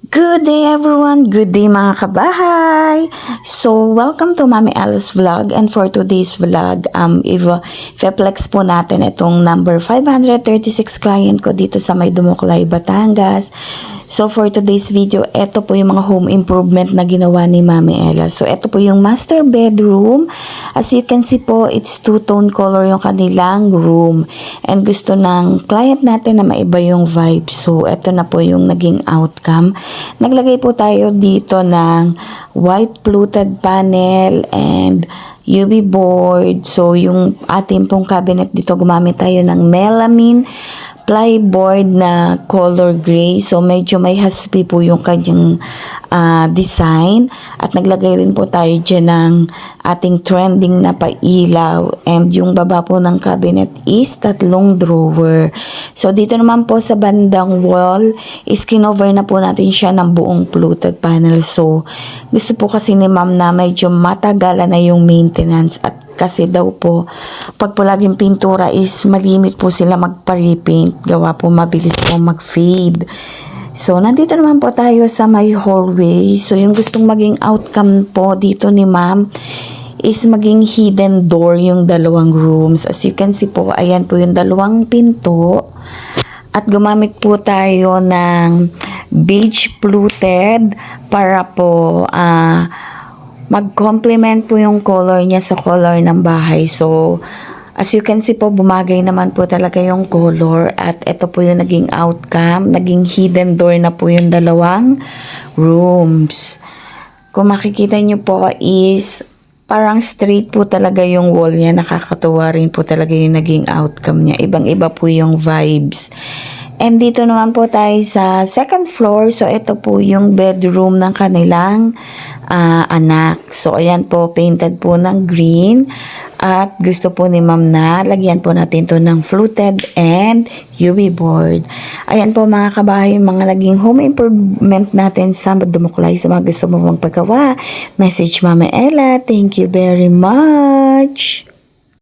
Good day everyone! Good day mga kabahay! So, welcome to Mami Alice Vlog, and for today's vlog, i-flex po natin itong number 536 client ko dito sa May Dumuklay, Batangas. So, for today's video, ito po yung mga home improvement na ginawa ni Mami Ella. So, ito po yung master bedroom. As you can see po, it's two-tone color yung kanilang room. And gusto ng client natin na maiba yung vibe. So, ito na po yung naging outcome. Naglagay po tayo dito ng white fluted panel and UV board. So, yung ating pong cabinet dito, gumamit tayo ng melamine plyboard na color gray. So, medyo may haspi po yung kanyang design. At naglagay rin po tayo dyan ng ating trending na pailaw. And yung baba po ng cabinet is 3 drawer. So, dito naman po sa bandang wall is kinover na po natin siya ng buong fluted panel. So, gusto po kasi ni ma'am na medyo matagalan na yung maintenance. At kasi daw po, pag po laging pintura is malimit po sila magpa-repaint. Gawa po mabilis po mag-fade. So, nandito naman po tayo sa may hallway. So, yung gustong maging outcome po dito ni ma'am is maging hidden door yung dalawang rooms. As you can see po, ayan po yung dalawang pinto. At gumamit po tayo ng beige fluted para po mag-complement po yung color niya sa color ng bahay. So, as you can see po, bumagay naman po talaga yung color. At ito po yung naging outcome. Naging hidden door na po yung dalawang rooms. Kung makikita nyo po is parang straight po talaga yung wall niya. Nakakatuwa rin po talaga yung naging outcome niya. Ibang-iba po yung vibes. And dito naman po tayo sa second floor. So, ito po yung bedroom ng kanilang anak. So, ayan po, painted po ng green. At gusto po ni ma'am na lagyan po natin to ng fluted and UV board. Ayan po mga kabahay, mga naging home improvement natin sa Dumuklay. Sa mga gusto mo magpagawa, message Mama Ella. Thank you very much!